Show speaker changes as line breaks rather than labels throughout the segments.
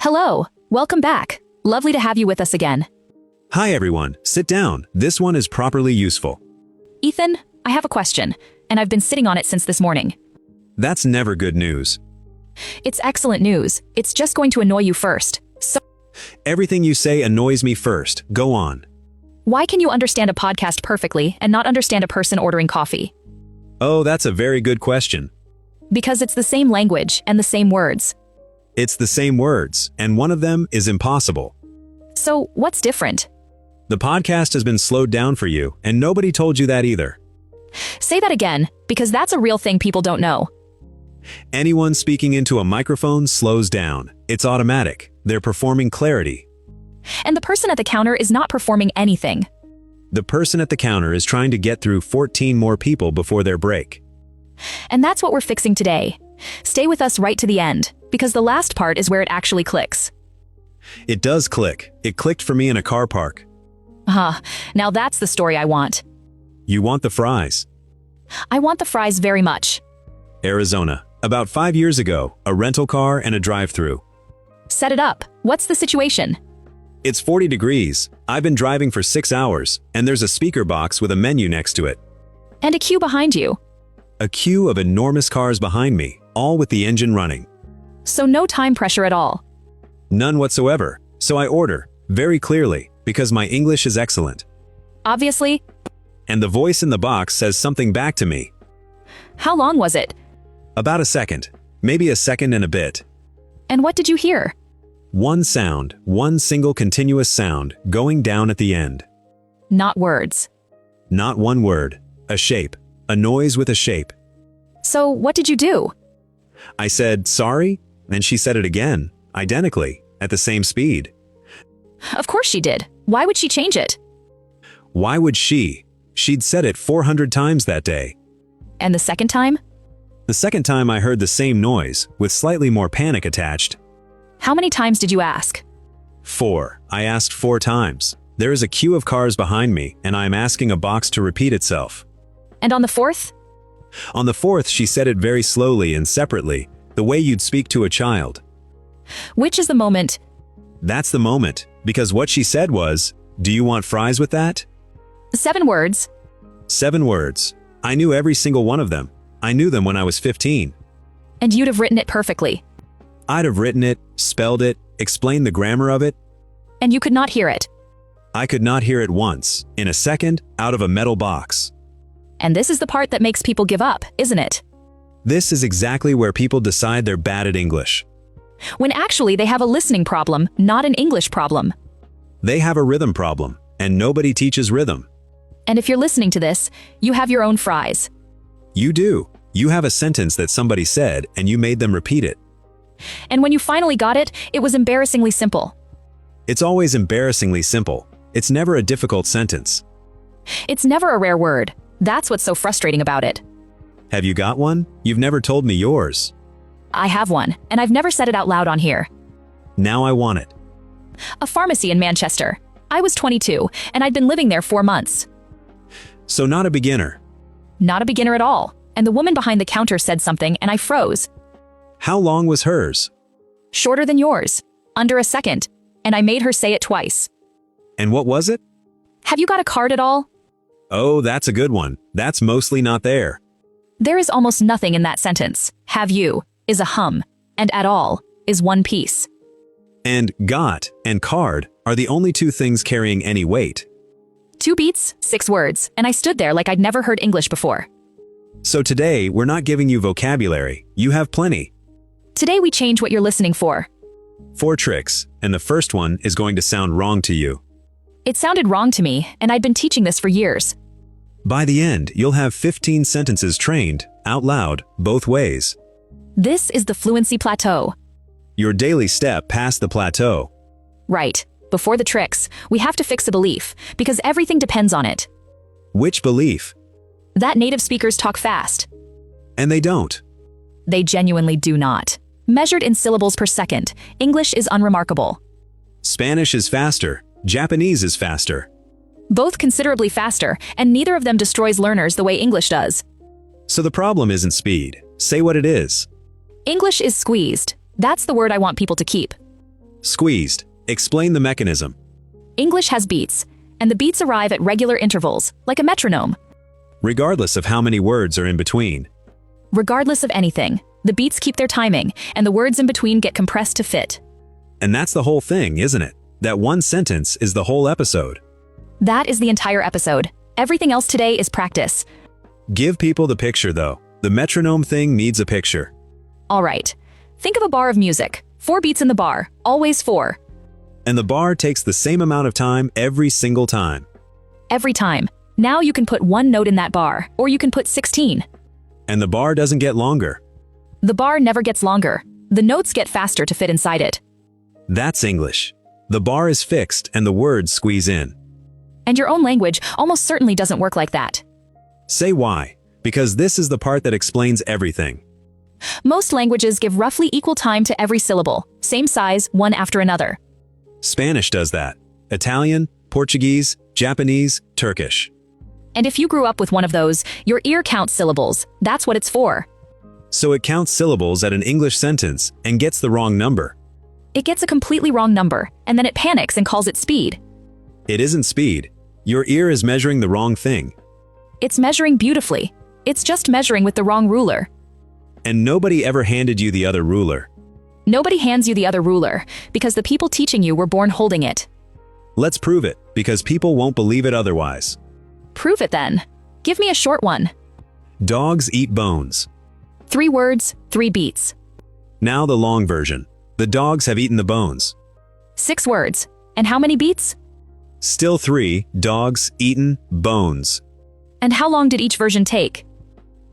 Hello, welcome back. Lovely to have you with us again.
Hi everyone, sit down. This one is properly useful.
Ethan, I have a question, and I've been sitting on it since this morning.
That's never good news.
It's excellent news. It's just going to annoy you first. So,
Everything you say annoys me first. Go on.
why can you understand a podcast perfectly and not understand a person ordering coffee?
Oh, that's a very good question.
Because it's the same language and the same words.
It's the same words, and one of them is impossible.
So, what's different?
The podcast has been slowed down for you, and nobody told you that either.
Say that again, because that's a real thing people don't know.
Anyone speaking into a microphone slows down. It's automatic. They're performing clarity.
And the person at the counter is not performing anything.
The person at the counter is trying to get through 14 more people before their break.
And that's what we're fixing today. Stay with us right to the end, because the last part is where it actually clicks.
It does click. It clicked for me in a car park.
Now that's the story I want.
You want the fries.
I want the fries very much.
Arizona. About 5 years ago, a rental car and a drive-through.
Set it up. What's the situation?
It's 40 degrees. I've been driving for 6 hours, and there's a speaker box with a menu next to it.
And a queue behind you.
A queue of enormous cars behind me, all with the engine running.
So no time pressure at all.
None whatsoever. So I order, very clearly, because my English is excellent.
Obviously.
And the voice in the box says something back to me.
How long was it?
About a second. Maybe a second and a bit.
And what did you hear?
One sound, one single continuous sound, going down at the end.
Not words.
Not one word. A shape. A noise with a shape.
So what did you do?
I said, sorry, and she said it again, identically, at the same speed.
Of course she did. Why would she change it?
Why would she? She'd said it 400 times that day.
And the second time?
The second time I heard the same noise, with slightly more panic attached.
How many times did you ask?
4. I asked 4 times. There is a queue of cars behind me, and I am asking a box to repeat itself.
And on the fourth?
On the 4th, she said it very slowly and separately, the way you'd speak to a child.
Which is the moment?
That's the moment, because what she said was, do you want fries with that?
7 words.
7 words. I knew every single one of them. I knew them when I was 15.
And you'd have written it perfectly.
I'd have written it, spelled it, explained the grammar of it.
And you could not hear it.
I could not hear it once, in a second, out of a metal box.
And this is the part that makes people give up, isn't it?
This is exactly where people decide they're bad at English.
When actually they have a listening problem, not an English problem.
They have a rhythm problem, and nobody teaches rhythm.
And if you're listening to this, you have your own fries.
You do. You have a sentence that somebody said, and you made them repeat it.
And when you finally got it, it was embarrassingly simple.
It's always embarrassingly simple. It's never a difficult sentence.
It's never a rare word. That's what's so frustrating about it.
Have you got one? You've never told me yours.
I have one, and I've never said it out loud on here.
Now I want it.
A pharmacy in Manchester. I was 22, and I'd been living there 4 months.
So not a beginner.
Not a beginner at all. And the woman behind the counter said something, and I froze.
How long was hers?
Shorter than yours. Under a second. And I made her say it twice.
And what was it?
Have you got a card at all?
Oh, that's a good one. That's mostly not there.
There is almost nothing in that sentence. Have you is a hum, and at all is one piece.
And got and card are the only 2 things carrying any weight.
2 beats, 6 words, and I stood there like I'd never heard English before.
So today, we're not giving you vocabulary. You have plenty.
Today we change what you're listening for.
4 tricks, and the first one is going to sound wrong to you.
It sounded wrong to me, and I'd been teaching this for years.
By the end, you'll have 15 sentences trained, out loud, both ways.
This is the fluency plateau.
Your daily step past the plateau.
Right. Before the tricks, we have to fix a belief, because everything depends on it.
Which belief?
That native speakers talk fast.
And they don't.
They genuinely do not. Measured in syllables per second, English is unremarkable.
Spanish is faster. Japanese is faster.
Both considerably faster, and neither of them destroys learners the way English does.
So the problem isn't speed. Say what it is.
English is squeezed. That's the word I want people to keep.
Squeezed. Explain the mechanism.
English has beats, and the beats arrive at regular intervals, like a metronome.
Regardless of how many words are in between.
Regardless of anything, the beats keep their timing, and the words in between get compressed to fit.
And that's the whole thing, isn't it? That one sentence is the whole episode.
That is the entire episode. Everything else today is practice.
Give people the picture, though. The metronome thing needs a picture.
All right. Think of a bar of music. 4 beats in the bar, always 4.
And the bar takes the same amount of time every single time.
Every time. Now you can put 1 note in that bar, or you can put 16.
And the bar doesn't get longer.
The bar never gets longer. The notes get faster to fit inside it.
That's English. The bar is fixed and the words squeeze in.
And your own language almost certainly doesn't work like that.
Say why. Because this is the part that explains everything.
Most languages give roughly equal time to every syllable, same size, one after another.
Spanish does that. Italian, Portuguese, Japanese, Turkish.
And if you grew up with one of those, your ear counts syllables. That's what it's for.
So it counts syllables at an English sentence and gets the wrong number.
It gets a completely wrong number, and then it panics and calls it speed.
It isn't speed. Your ear is measuring the wrong thing.
It's measuring beautifully. It's just measuring with the wrong ruler.
And nobody ever handed you the other ruler.
Nobody hands you the other ruler, because the people teaching you were born holding it.
Let's prove it, because people won't believe it otherwise.
Prove it then. Give me a short one.
Dogs eat bones.
3 words, 3 beats.
Now the long version. The dogs have eaten the bones.
6 words. And how many beats?
Still 3, dogs, eaten, bones.
And how long did each version take?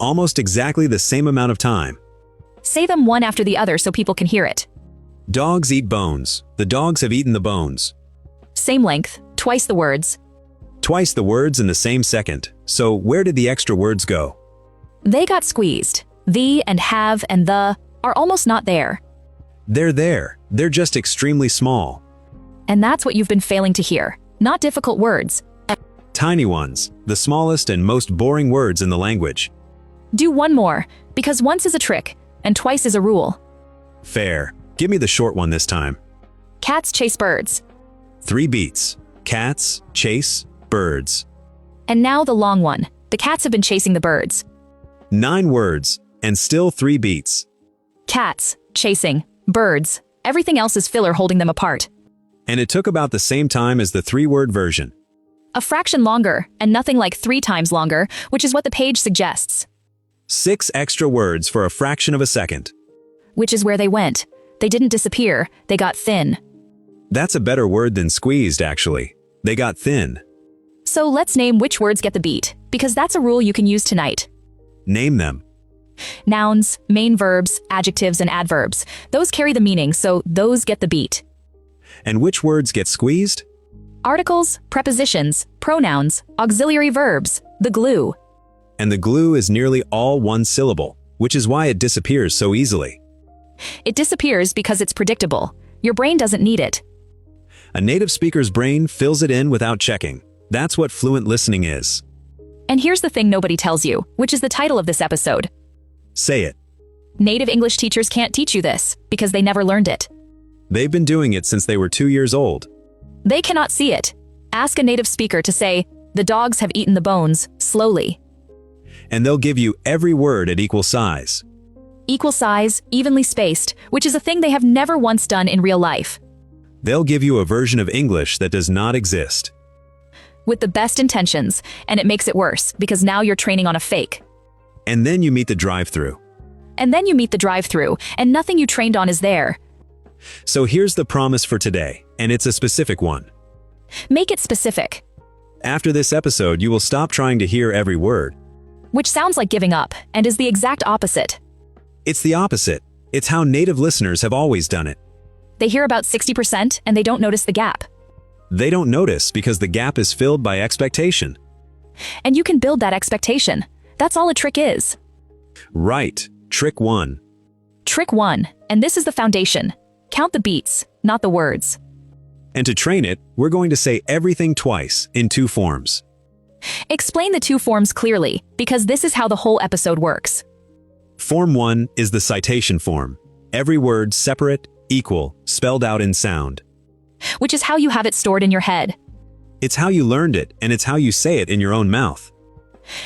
Almost exactly the same amount of time.
Say them one after the other so people can hear it.
Dogs eat bones. The dogs have eaten the bones.
Same length, twice the words.
Twice the words in the same second. So where did the extra words go?
They got squeezed. The and have and the are almost not there.
They're there. They're just extremely small.
And that's what you've been failing to hear. Not difficult words.
Tiny ones. The smallest and most boring words in the language.
Do one more, because once is a trick, and twice is a rule.
Fair. Give me the short one this time.
Cats chase birds.
3 beats. Cats, chase, birds.
And now the long one. The cats have been chasing the birds.
9 words, and still 3 beats.
Cats, chasing, birds. Everything else is filler holding them apart.
And it took about the same time as the 3-word version.
A fraction longer, and nothing like 3 times longer, which is what the page suggests.
6 extra words for a fraction of a second.
Which is where they went. They didn't disappear, they got thin.
That's a better word than squeezed, actually. They got thin.
So let's name which words get the beat, because that's a rule you can use tonight.
Name them.
Nouns, main verbs, adjectives, and adverbs. Those carry the meaning, so those get the beat.
And which words get squeezed?
Articles, prepositions, pronouns, auxiliary verbs, the glue.
And the glue is nearly all one syllable, which is why it disappears so easily.
It disappears because it's predictable. Your brain doesn't need it.
A native speaker's brain fills it in without checking. That's what fluent listening is.
And here's the thing nobody tells you, which is the title of this episode.
Say it.
Native English teachers can't teach you this, because they never learned it.
They've been doing it since they were 2 years old.
They cannot see it. Ask a native speaker to say, "The dogs have eaten the bones," slowly.
And they'll give you every word at equal size.
Equal size, evenly spaced, which is a thing they have never once done in real life.
They'll give you a version of English that does not exist.
With the best intentions, and it makes it worse, because now you're training on a fake.
And then you meet the drive-thru.
And then you meet the drive-thru, and nothing you trained on is there.
So here's the promise for today, and it's a specific one.
Make it specific.
After this episode, you will stop trying to hear every word.
Which sounds like giving up, and is the exact opposite.
It's the opposite. It's how native listeners have always done it.
They hear about 60% and they don't notice the gap.
They don't notice because the gap is filled by expectation.
And you can build that expectation. That's all a trick is.
Right. Trick 1.
Trick 1, and this is the foundation. Count the beats, not the words.
And to train it, we're going to say everything twice in 2 forms.
Explain the 2 forms clearly, because this is how the whole episode works.
Form 1 is the citation form. Every word separate, Equal, spelled out in sound.
which is how you have it stored in your head.
It's how you learned it, and it's how you say it in your own mouth.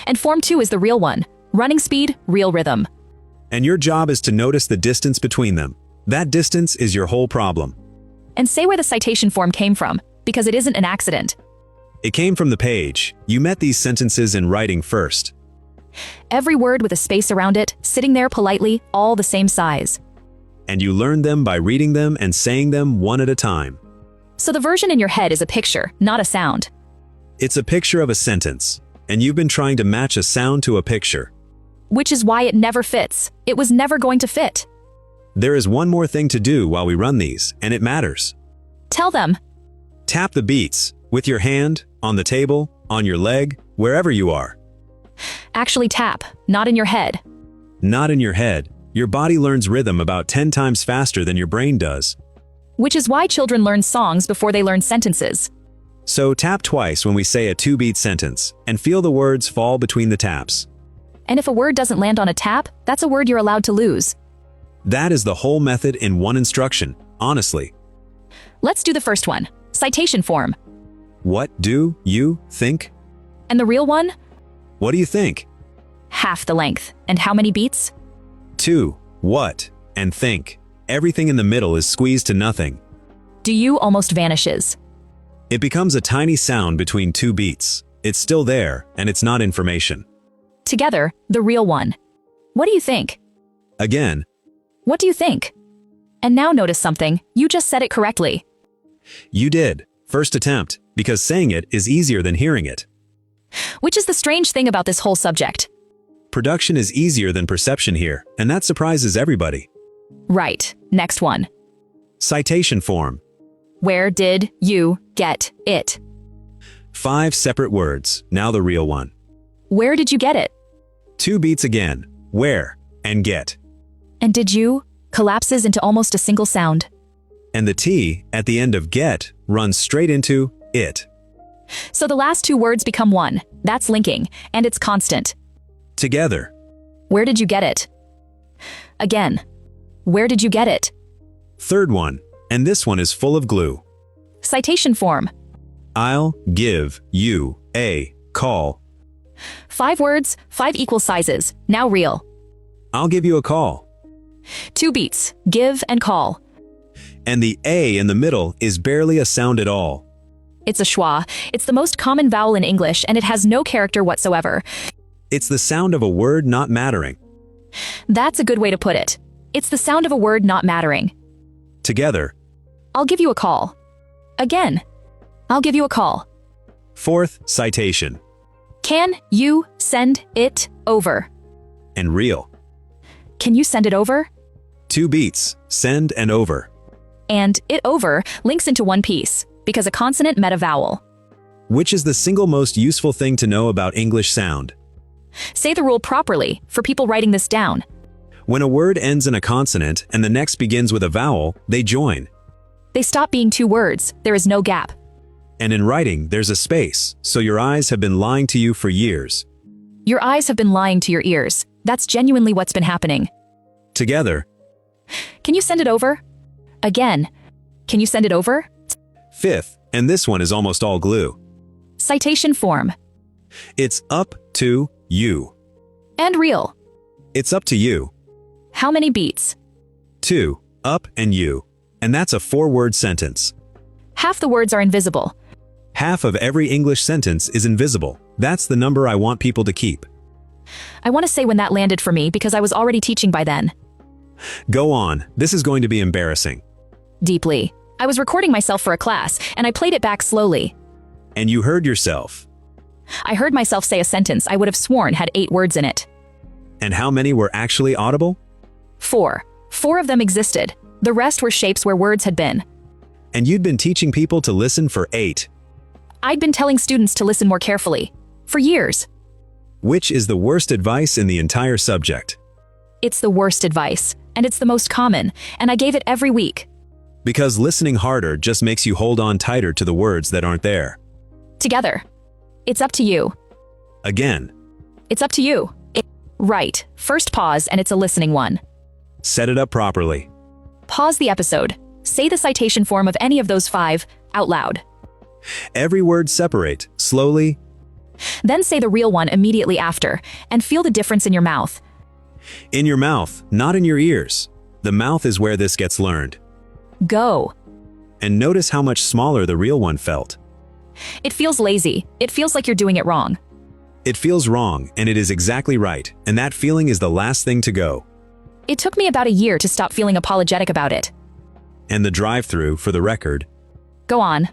And form 2 is the real one. Running speed, real rhythm.
And your job is to notice the distance between them. That distance is your whole problem.
And say where the citation form came from, because it isn't an accident.
It came from the page. You met these sentences in writing first.
Every word with a space around it, sitting there politely, all the same size.
And you learned them by reading them and saying them one at a time.
So the version in your head is a picture, not a sound.
It's a picture of a sentence, and you've been trying to match a sound to a picture.
Which is why it never fits. It was never going to fit.
There is one more thing to do while we run these, and it matters.
Tell them.
Tap the beats, with your hand, on the table, on your leg, wherever you are.
Actually tap, not in your head.
Not in your head. Your body learns rhythm about 10 times faster than your brain does.
Which is why children learn songs before they learn sentences.
So tap twice when we say a 2-beat sentence, and feel the words fall between the taps.
And if a word doesn't land on a tap, that's a word you're allowed to lose.
That is the whole method in one instruction, honestly.
Let's do the first one. Citation form.
What do you think?
And the real one?
What do you think?
Half the length. And how many beats?
2. What? And think. Everything in the middle is squeezed to nothing.
Do you almost vanishes.
It becomes a tiny sound between 2 beats. It's still there, and it's not information.
Together, the real one. What do you think?
Again.
What do you think? And now notice something. You just said it correctly.
You did. First attempt, because saying it is easier than hearing it.
Which is the strange thing about this whole subject.
Production is easier than perception here, and that surprises everybody.
Right. Next one.
Citation form.
Where did you get it?
5 separate words, now the real one.
Where did you get it?
2 beats again. Where and get.
And did you collapses into almost a single sound.
And the T at the end of get runs straight into it.
So the last 2 words become one. That's linking, and it's constant.
Together.
Where did you get it? Again. Where did you get it?
Third one, and this one is full of glue.
Citation form.
I'll give you a call.
5 words, 5 equal sizes. Now real.
I'll give you a call.
2 beats. Give and call.
And the A in the middle is barely a sound at all.
It's a schwa. It's the most common vowel in English, and it has no character whatsoever.
It's the sound of a word not mattering.
That's a good way to put it. It's the sound of a word not mattering.
Together.
I'll give you a call. Again. I'll give you a call.
4th citation.
Can you send it over?
And real.
Can you send it over?
2 beats, send and over.
And it over links into one piece, because a consonant met a vowel.
Which is the single most useful thing to know about English sound.
Say the rule properly, for people writing this down.
When a word ends in a consonant and the next begins with a vowel, they join.
They stop being 2 words, there is no gap.
And in writing, there's a space, so your eyes have been lying to you for years.
Your eyes have been lying to your ears. That's genuinely what's been happening.
Together.
Can you send it over? Again. Can you send it over?
5th, and this one is almost all glue.
Citation form.
It's up to you.
And real.
It's up to you.
How many beats?
2, up and you. And that's a 4-word sentence.
Half the words are invisible.
Half of every English sentence is invisible. That's the number I want people to keep.
I want to say when that landed for me because I was already teaching by then.
Go on, this is going to be embarrassing.
Deeply. I was recording myself for a class, and I played it back slowly.
And you heard yourself.
I heard myself say a sentence I would have sworn had 8 words in it.
And how many were actually audible?
4. 4 of them existed. The rest were shapes where words had been.
And you'd been teaching people to listen for 8.
I'd been telling students to listen more carefully. For years.
Which is the worst advice in the entire subject.
It's the worst advice, and it's the most common, and I gave it every week.
Because listening harder just makes you hold on tighter to the words that aren't there.
Together. It's up to you.
Again.
It's up to you. Right. First pause, and it's a listening one.
Set it up properly.
Pause the episode. Say the citation form of any of those 5 out loud.
Every word separate, slowly.
Then say the real one immediately after, and feel the difference in your mouth.
In your mouth, not in your ears. The mouth is where this gets learned.
Go.
And notice how much smaller the real one felt.
It feels lazy. It feels like you're doing it wrong.
It feels wrong, and it is exactly right, and that feeling is the last thing to go.
It took me about a year to stop feeling apologetic about it.
And the drive-through, for the record.
Go on.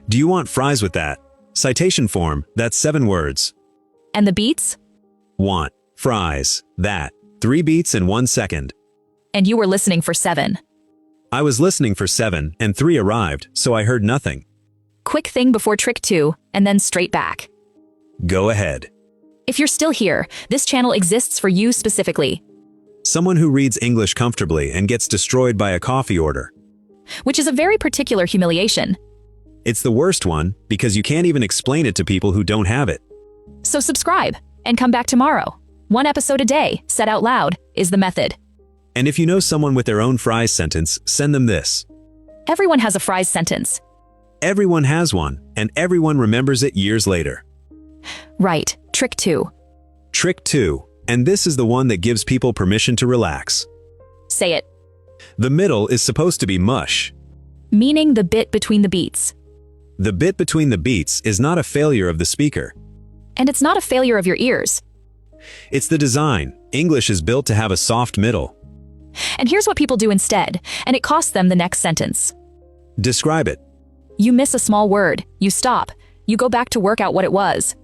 Do you want fries with that? Citation form, that's 7 words.
And the beats?
Want, fries, that, 3 beats in 1 second.
And you were listening for 7.
I was listening for 7, and 3 arrived, so I heard nothing.
Quick thing before trick 2, and then straight back.
Go ahead.
If you're still here, this channel exists for you specifically.
Someone who reads English comfortably and gets destroyed by a coffee order.
Which is a very particular humiliation.
It's the worst one, because you can't even explain it to people who don't have it.
So subscribe, and come back tomorrow. 1 episode a day, said out loud, is the method.
And if you know someone with their own fries sentence, send them this.
Everyone has a fries sentence.
Everyone has one, and everyone remembers it years later.
Right, trick 2.
Trick 2, and this is the one that gives people permission to relax.
Say it.
The middle is supposed to be mush.
Meaning the bit between the beats.
The bit between the beats is not a failure of the speaker.
And it's not a failure of your ears.
It's the design. English is built to have a soft middle.
And here's what people do instead, and it costs them the next sentence.
Describe it.
You miss a small word, you stop, you go back to work out what it was.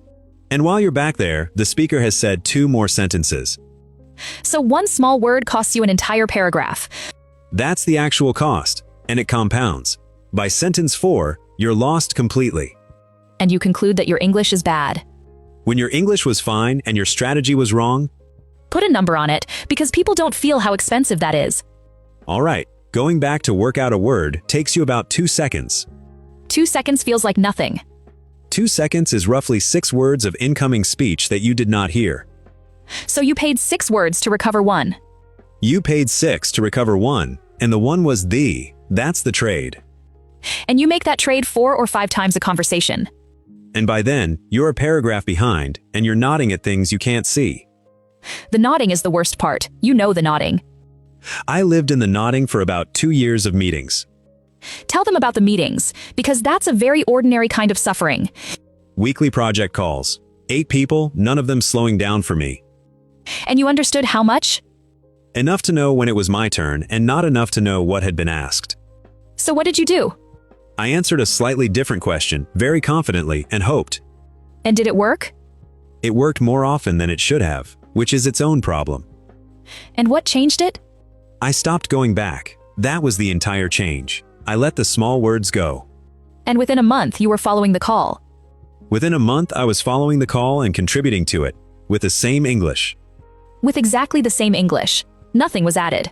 And while you're back there, the speaker has said 2 more sentences.
So 1 small word costs you an entire paragraph.
That's the actual cost, and it compounds. By sentence 4, you're lost completely.
And you conclude that your English is bad.
When your English was fine and your strategy was wrong?
Put a number on it, because people don't feel how expensive that is.
All right, going back to work out a word takes you about 2 seconds.
2 seconds feels like nothing.
2 seconds is roughly 6 words of incoming speech that you did not hear.
So you paid 6 words to recover 1.
You paid 6 to recover 1, and the 1 was the. That's the trade.
And you make that trade 4 or 5 times a conversation.
And by then, you're a paragraph behind, and you're nodding at things you can't see.
The nodding is the worst part. You know the nodding.
I lived in the nodding for about 2 years of meetings.
Tell them about the meetings, because that's a very ordinary kind of suffering.
Weekly project calls. 8 people, none of them slowing down for me.
And you understood how much?
Enough to know when it was my turn, and not enough to know what had been asked.
So what did you do?
I answered a slightly different question, very confidently, and hoped.
And did it work?
It worked more often than it should have, which is its own problem.
And what changed it?
I stopped going back. That was the entire change. I let the small words go.
And within a month, you were following the call.
Within a month, I was following the call and contributing to it, with the same English.
With exactly the same English. Nothing was added.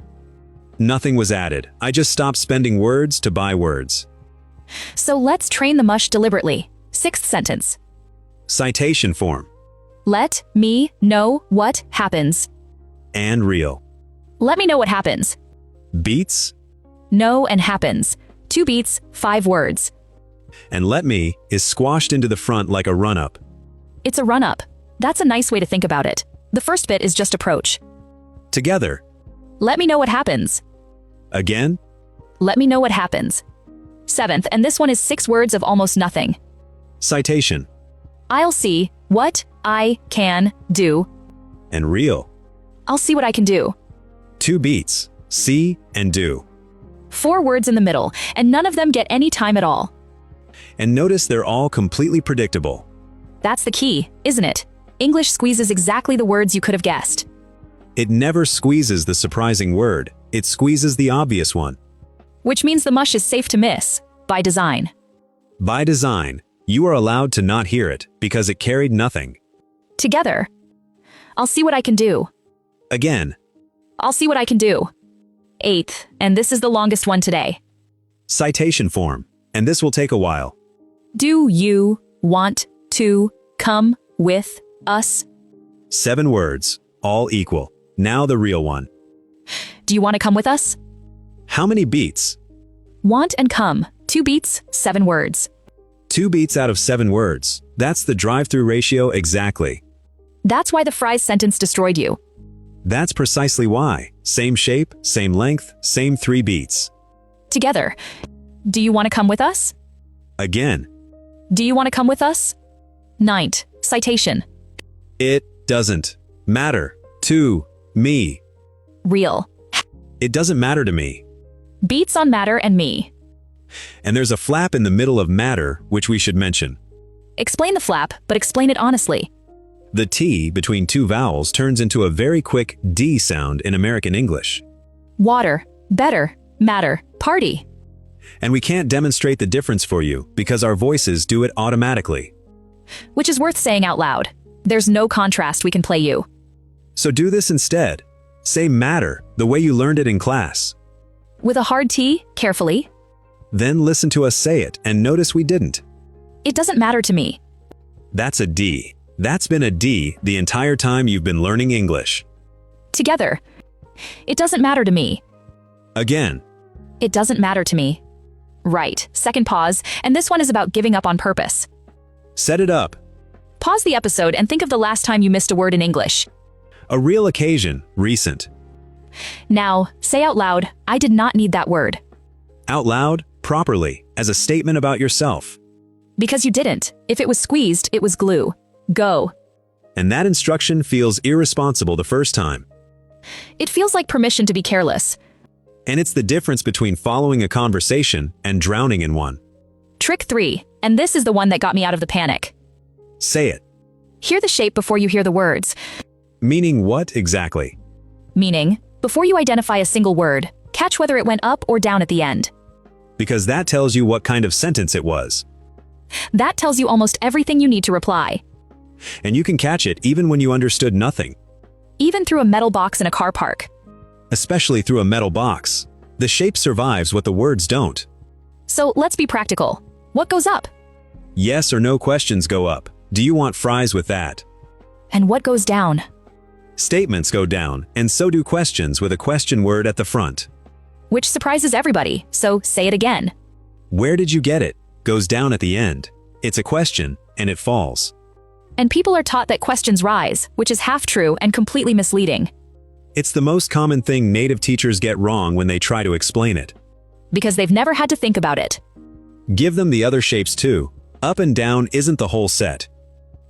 Nothing was added. I just stopped spending words to buy words.
So let's train the mush deliberately. 6th sentence.
Citation form.
Let me know what happens.
And real.
Let me know what happens.
Beats.
Know and happens. 2 beats, 5 words.
And let me is squashed into the front like a run-up.
It's a run-up. That's a nice way to think about it. The first bit is just approach.
Together.
Let me know what happens.
Again.
Let me know what happens. 7th, and this one is 6 words of almost nothing.
Citation.
I'll see what I can do.
And real.
I'll see what I can do.
2 beats. See and do.
4 words in the middle, and none of them get any time at all.
And notice they're all completely predictable.
That's the key, isn't it? English squeezes exactly the words you could have guessed.
It never squeezes the surprising word. It squeezes the obvious one.
Which means the mush is safe to miss, by design.
By design, you are allowed to not hear it because it carried nothing.
Together. I'll see what I can do.
Again.
I'll see what I can do. 8th, and this is the longest one today.
Citation form, and this will take a while.
Do you want to come with us?
7 words, all equal. Now the real one.
Do you want to come with us?
How many beats?
Want and come. 2 beats, 7 words.
2 beats out of 7 words. That's the drive-through ratio exactly.
That's why the fries sentence destroyed you.
That's precisely why. Same shape, same length, same 3 beats.
Together. Do you want to come with us?
Again.
Do you want to come with us? 9th. Citation.
It doesn't matter to me.
Real.
It doesn't matter to me.
Beats on matter and me.
And there's a flap in the middle of matter, which we should mention.
Explain the flap, but explain it honestly.
The T between 2 vowels turns into a very quick D sound in American English.
Water, better, matter, party.
And we can't demonstrate the difference for you because our voices do it automatically.
Which is worth saying out loud. There's no contrast we can play you.
So do this instead. Say matter the way you learned it in class.
With a hard T, carefully.
Then listen to us say it and notice we didn't.
It doesn't matter to me.
That's a D. That's been a D the entire time you've been learning English.
Together. It doesn't matter to me.
Again.
It doesn't matter to me. Right. Second pause, and this one is about giving up on purpose.
Set it up.
Pause the episode and think of the last time you missed a word in English.
A real occasion, recent.
Now, say out loud, I did not need that word.
Out loud, properly, as a statement about yourself.
Because you didn't. If it was squeezed, it was glue. Go.
And that instruction feels irresponsible the first time.
It feels like permission to be careless.
And it's the difference between following a conversation and drowning in one.
Trick 3, and this is the one that got me out of the panic.
Say it.
Hear the shape before you hear the words.
Meaning what exactly?
Meaning, before you identify a single word, catch whether it went up or down at the end.
Because that tells you what kind of sentence it was.
That tells you almost everything you need to reply.
And you can catch it even when you understood nothing.
Even through a metal box in a car park.
Especially through a metal box. The shape survives what the words don't.
So let's be practical. What goes up?
Yes or no questions go up. Do you want fries with that?
And what goes down?
Statements go down, and so do questions with a question word at the front.
Which surprises everybody, so say it again.
Where did you get it? Goes down at the end. It's a question, and it falls.
And people are taught that questions rise, which is half true and completely misleading.
It's the most common thing native teachers get wrong when they try to explain it.
Because they've never had to think about it.
Give them the other shapes too. Up and down isn't the whole set.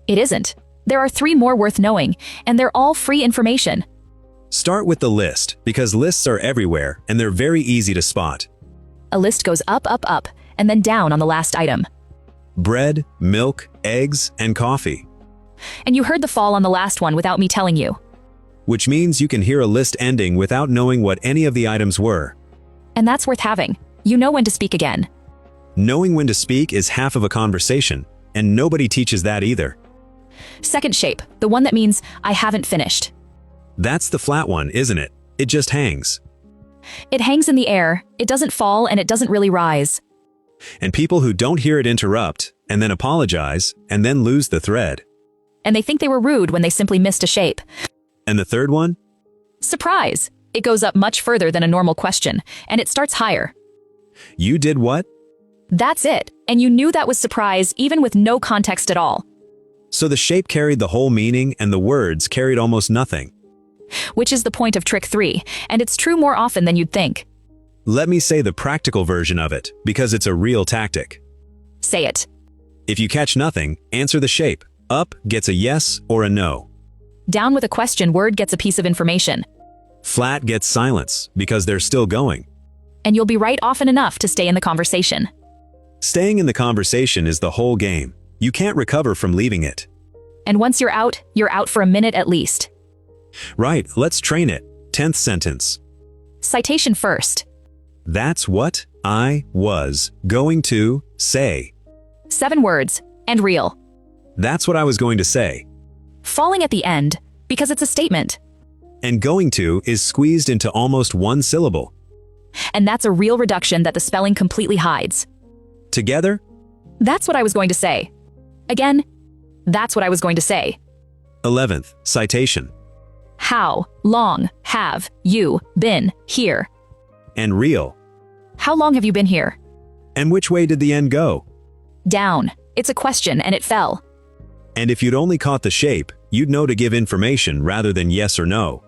It isn't. There are 3 more worth knowing, and they're all free information.
Start with the list, because lists are everywhere, and they're very easy to spot.
A list goes up, up, up, and then down on the last item.
Bread, milk, eggs, and coffee.
And you heard the fall on the last one without me telling you.
Which means you can hear a list ending without knowing what any of the items were.
And that's worth having. You know when to speak again.
Knowing when to speak is half of a conversation, and nobody teaches that either.
Second shape, the one that means I haven't finished.
That's the flat one, isn't it? It just hangs.
It hangs in the air, it doesn't fall, and it doesn't really rise.
And people who don't hear it interrupt, and then apologize, and then lose the thread.
And they think they were rude when they simply missed a shape.
And the third one?
Surprise! It goes up much further than a normal question, and it starts higher.
You did what?
That's it, and you knew that was surprise even with no context at all.
So the shape carried the whole meaning and the words carried almost nothing.
Which is the point of trick 3, and it's true more often than you'd think.
Let me say the practical version of it, because it's a real tactic.
Say it.
If you catch nothing, answer the shape. Up gets a yes or a no.
Down with a question word gets a piece of information.
Flat gets silence, because they're still going.
And you'll be right often enough to stay in the conversation.
Staying in the conversation is the whole game. You can't recover from leaving it.
And once you're out for a minute at least.
Right, let's train it. 10th sentence.
Citation first.
That's what I was going to say.
7 words, and real.
That's what I was going to say.
Falling at the end, because it's a statement.
And going to is squeezed into almost 1 syllable.
And that's a real reduction that the spelling completely hides.
Together?
That's what I was going to say. Again, that's what I was going to say.
11th, citation.
How long have you been here?
and real.
How long have you been here?
And which way did the end go?
Down. It's a question and it fell.
And if you'd only caught the shape, you'd know to give information rather than yes or no.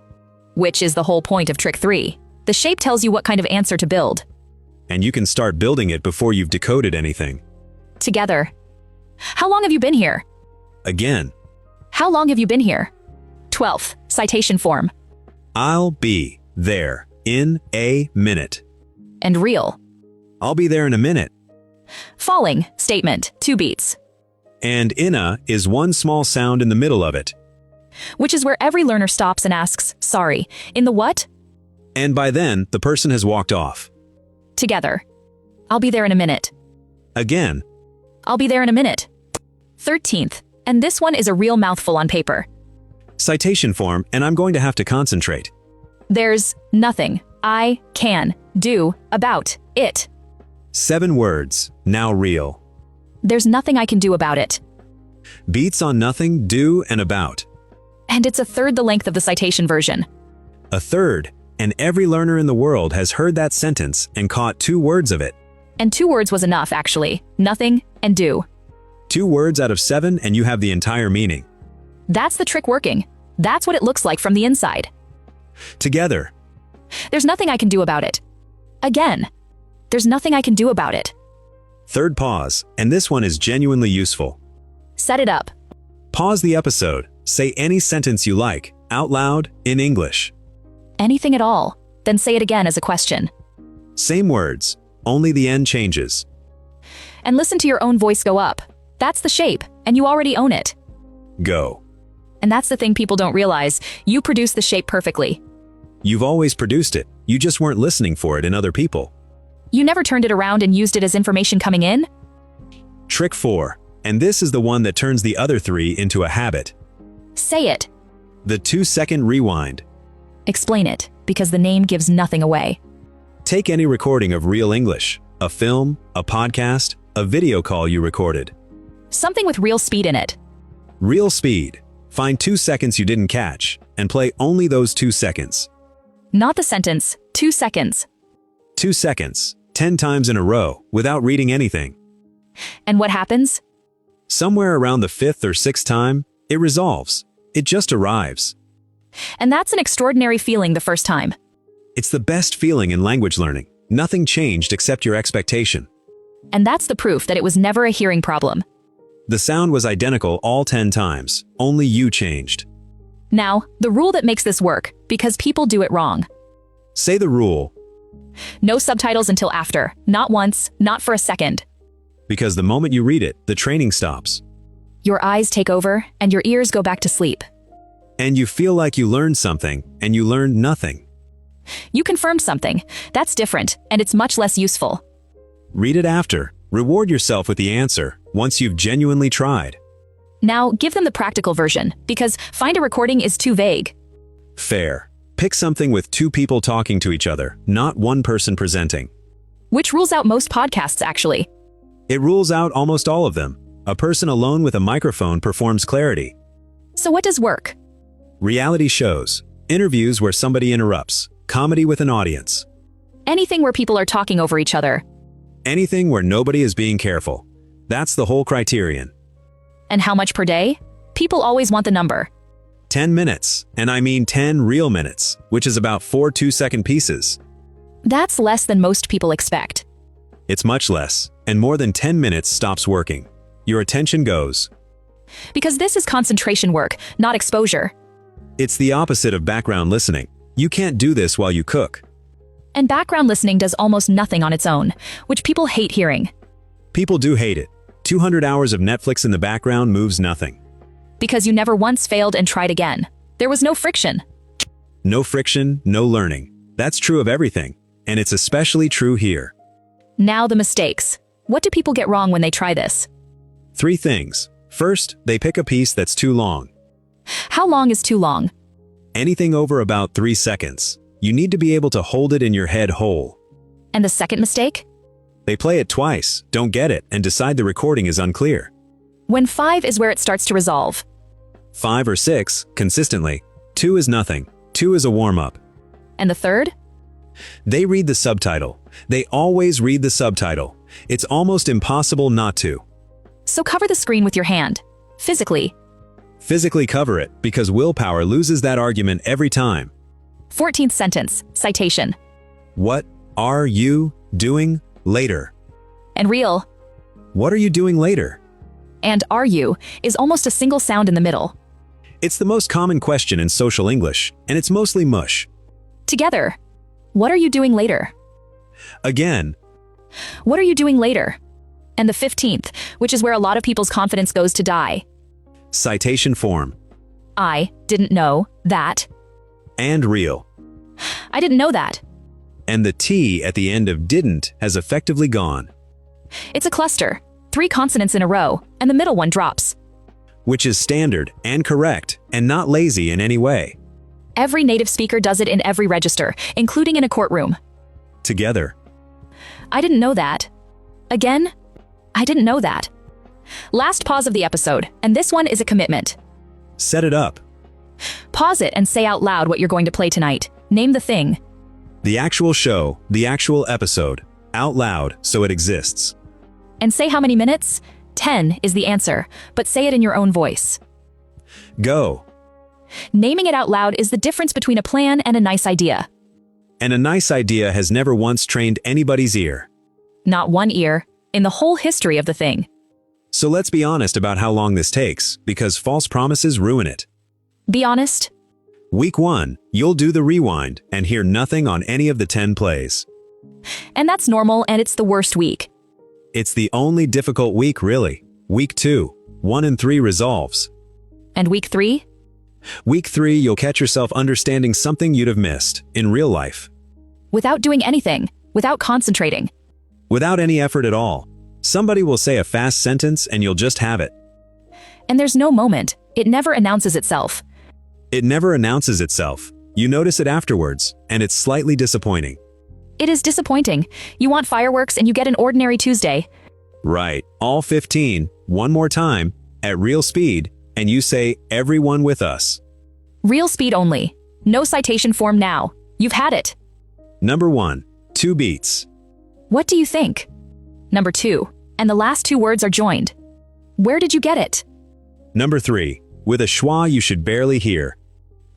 Which is the whole point of trick 3. The shape tells you what kind of answer to build.
And you can start building it before you've decoded anything.
Together. How long have you been here?
Again.
How long have you been here? 12th, citation form.
I'll be there in a minute.
And real.
I'll be there in a minute.
Falling, statement, 2 beats.
And inna is one small sound in the middle of it.
Which is where every learner stops and asks, sorry, in the what?
And by then, the person has walked off.
Together. I'll be there in a minute.
Again.
I'll be there in a minute. 13th, and this one is a real mouthful on paper.
Citation form, and I'm going to have to concentrate.
There's nothing I can do about it.
7 words, now real.
There's nothing I can do about it.
Beats on nothing, do, and about.
And it's a third the length of the citation version.
A third, and every learner in the world has heard that sentence and caught 2 words of it.
And 2 words was enough, actually. Nothing and do.
2 words out of 7 and you have the entire meaning.
That's the trick working. That's what it looks like from the inside.
Together.
There's nothing I can do about it. Again. There's nothing I can do about it.
Third pause, and this one is genuinely useful.
Set it up.
Pause the episode, say any sentence you like, out loud, in English.
Anything at all. Then say it again as a question.
Same words, only the end changes.
And listen to your own voice go up. That's the shape, and you already own it.
Go.
And that's the thing people don't realize. You produce the shape perfectly.
You've always produced it, you just weren't listening for it in other people.
You never turned it around and used it as information coming in?
Trick 4, and this is the one that turns the other 3 into a habit.
Say it.
The 2-second rewind.
Explain it, because the name gives nothing away.
Take any recording of real English, a film, a podcast, a video call you recorded.
Something with real speed in it.
Real speed. Find 2 seconds you didn't catch, and play only those 2 seconds.
Not the sentence, 2 seconds.
2 seconds, 10 times in a row, without reading anything.
And what happens?
Somewhere around the 5th or 6th time, it resolves. It just arrives.
And that's an extraordinary feeling the first time.
It's the best feeling in language learning. Nothing changed except your expectation.
And that's the proof that it was never a hearing problem.
The sound was identical all 10 times, only you changed.
Now, the rule that makes this work, because people do it wrong.
Say the rule.
No subtitles until after, not once, not for a second.
Because the moment you read it, the training stops.
Your eyes take over, and your ears go back to sleep.
And you feel like you learned something, and you learned nothing.
You confirmed something. That's different, and it's much less useful.
Read it after. Reward yourself with the answer, once you've genuinely tried.
Now, give them the practical version, because find a recording is too vague.
Fair. Pick something with 2 people talking to each other, not 1 person presenting.
Which rules out most podcasts, actually.
It rules out almost all of them. A person alone with a microphone performs clarity.
So what does work?
Reality shows. Interviews where somebody interrupts. Comedy with an audience.
Anything where people are talking over each other.
Anything where nobody is being careful. That's the whole criterion.
And how much per day? People always want the number.
10 minutes, and I mean 10 real minutes, which is about 4 2-second pieces.
That's less than most people expect.
It's much less, and more than 10 minutes stops working. Your attention goes.
Because this is concentration work, not exposure.
It's the opposite of background listening. You can't do this while you cook.
And background listening does almost nothing on its own, which people hate hearing.
People do hate it. 200 hours of Netflix in the background moves nothing.
Because you never once failed and tried again. There was no friction.
No friction, no learning. That's true of everything, and it's especially true here.
Now the mistakes. What do people get wrong when they try this?
3 things. First, they pick a piece that's too long.
How long is too long?
Anything over about 3 seconds. You need to be able to hold it in your head whole.
And the second mistake?
They play it twice, don't get it, and decide the recording is unclear.
When 5 is where it starts to resolve.
5 or 6, consistently. 2 is nothing. 2 is a warm-up.
And the third?
They read the subtitle. They always read the subtitle. It's almost impossible not to.
So cover the screen with your hand. Physically.
Physically cover it, because willpower loses that argument every time.
14th sentence. Citation.
What are you doing later?
And real.
What are you doing later?
And are you is almost a single sound in the middle.
It's the most common question in social English, and it's mostly mush.
Together. What are you doing later?
Again.
What are you doing later? And the 15th, which is where a lot of people's confidence goes to die.
Citation form.
I didn't know that.
And real.
I didn't know that.
And the T at the end of didn't has effectively gone.
It's a cluster. 3 consonants in a row, and the middle one drops.
Which is standard and correct and not lazy in any way.
Every native speaker does it in every register, including in a courtroom.
Together.
I didn't know that. Again, I didn't know that. Last pause of the episode, and this one is a commitment.
Set it up.
Pause it and say out loud what you're going to play tonight. Name the thing.
The actual show, the actual episode, out loud so it exists.
And say how many minutes? 10 is the answer, but say it in your own voice.
Go.
Naming it out loud is the difference between a plan and a nice idea.
And a nice idea has never once trained anybody's ear.
Not one ear, in the whole history of the thing.
So let's be honest about how long this takes, because false promises ruin it.
Be honest.
Week 1, you'll do the rewind and hear nothing on any of the 10 plays.
And that's normal, and it's the worst week.
It's the only difficult week, really. Week 2, 1 and 3 resolves.
And week 3?
Week 3, you'll catch yourself understanding something you'd have missed in real life.
Without doing anything, without concentrating.
Without any effort at all. Somebody will say a fast sentence and you'll just have it.
And there's no moment. It never announces itself.
It never announces itself. You notice it afterwards, and it's slightly disappointing.
It is disappointing. You want fireworks and you get an ordinary Tuesday.
Right, all 15, one more time, at real speed, and you say, everyone with us.
Real speed only. No citation form now. You've had it.
Number 1, 2 beats.
What do you think? Number 2, and the last 2 words are joined. Where did you get it?
Number 3, with a schwa you should barely hear.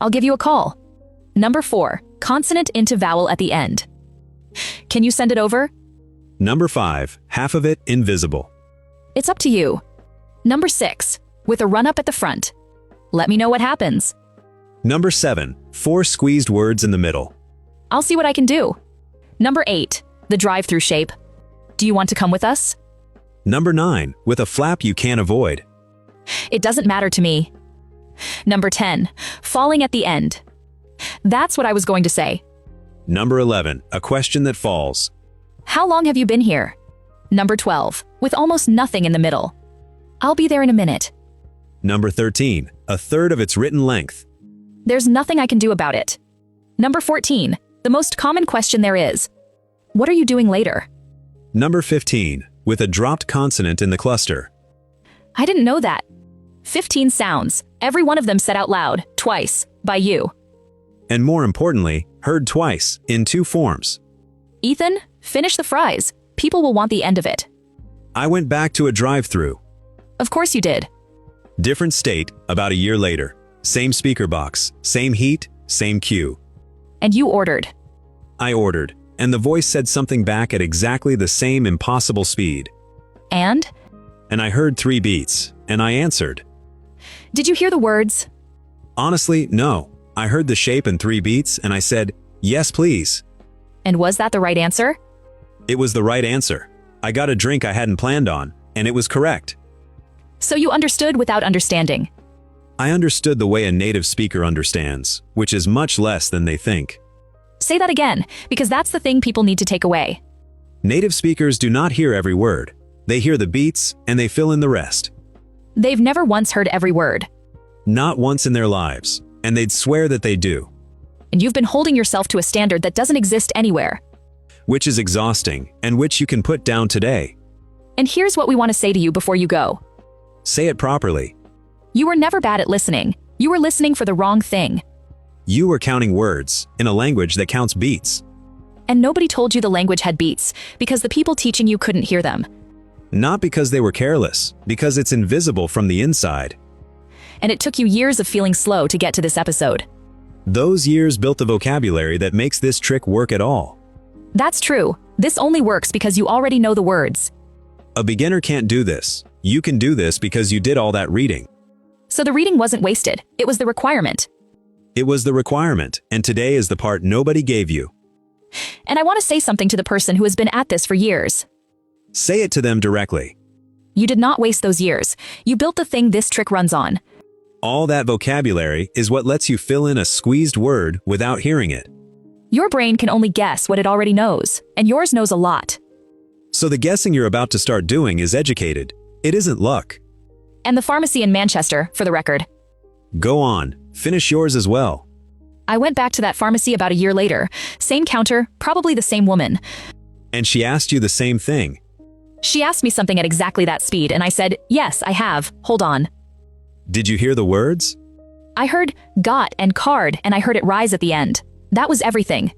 I'll give you a call. Number 4, consonant into vowel at the end. Can you send it over?
Number 5, half of it invisible.
It's up to you. Number 6, with a run-up at the front. Let me know what happens.
Number 7, 4 squeezed words in the middle.
I'll see what I can do. Number 8, the drive-through shape. Do you want to come with us?
Number 9, with a flap you can't avoid.
It doesn't matter to me. Number 10, falling at the end. That's what I was going to say.
Number 11, a question that falls.
How long have you been here? Number 12, with almost nothing in the middle. I'll be there in a minute.
Number 13, a third of its written length.
There's nothing I can do about it. Number 14, the most common question there is. What are you doing later?
Number 15, with a dropped consonant in the cluster.
I didn't know that. 15 sounds, every one of them said out loud, twice, by you.
And more importantly, heard twice, in 2 forms.
Ethan, finish the fries. People will want the end of it.
I went back to a drive-through.
Of course you did.
Different state, about a year later. Same speaker box, same heat, same cue.
And you ordered.
I ordered, and the voice said something back at exactly the same impossible speed.
And?
And I heard 3 beats, and I answered.
Did you hear the words?
Honestly, no. I heard the shape and 3 beats, and I said, yes, please.
And was that the right answer?
It was the right answer. I got a drink I hadn't planned on, and it was correct.
So you understood without understanding.
I understood the way a native speaker understands, which is much less than they think.
Say that again, because that's the thing people need to take away.
Native speakers do not hear every word. They hear the beats, and they fill in the rest.
They've never once heard every word.
Not once in their lives, and they'd swear that they do.
And you've been holding yourself to a standard that doesn't exist anywhere.
Which is exhausting, and which you can put down today.
And here's what we want to say to you before you go.
Say it properly.
You were never bad at listening. You were listening for the wrong thing.
You were counting words, in a language that counts beats.
And nobody told you the language had beats, because the people teaching you couldn't hear them.
Not because they were careless, because it's invisible from the inside.
And it took you years of feeling slow to get to this episode.
Those years built the vocabulary that makes this trick work at all.
That's true. This only works because you already know the words.
A beginner can't do this. You can do this because you did all that reading.
So the reading wasn't wasted. It was the requirement.
It was the requirement, and today is the part nobody gave you.
And I want to say something to the person who has been at this for years.
Say it to them directly.
You did not waste those years. You built the thing this trick runs on.
All that vocabulary is what lets you fill in a squeezed word without hearing it.
Your brain can only guess what it already knows, and yours knows a lot.
So the guessing you're about to start doing is educated. It isn't luck.
And the pharmacy in Manchester, for the record.
Go on, finish yours as well.
I went back to that pharmacy about a year later. Same counter, probably the same woman.
And she asked you the same thing.
She asked me something at exactly that speed, and I said, yes, I have. Hold on.
Did you hear the words?
I heard got and card, and I heard it rise at the end. That was everything.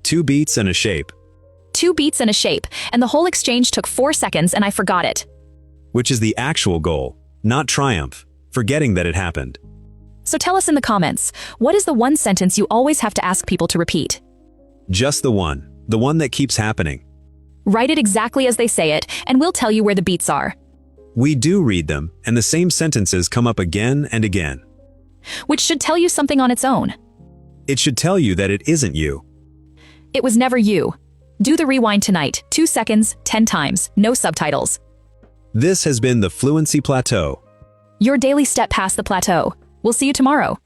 2 beats and a shape.
2 beats and a shape, and the whole exchange took 4 seconds and I forgot it.
Which is the actual goal, not triumph, forgetting that it happened.
So tell us in the comments, what is the one sentence you always have to ask people to repeat?
Just the one that keeps happening.
Write it exactly as they say it, and we'll tell you where the beats are.
We do read them, and the same sentences come up again and again.
Which should tell you something on its own.
It should tell you that it isn't you.
It was never you. Do the rewind tonight, 2 seconds, 10 times, no subtitles.
This has been the Fluency Plateau.
Your daily step past the plateau. We'll see you tomorrow.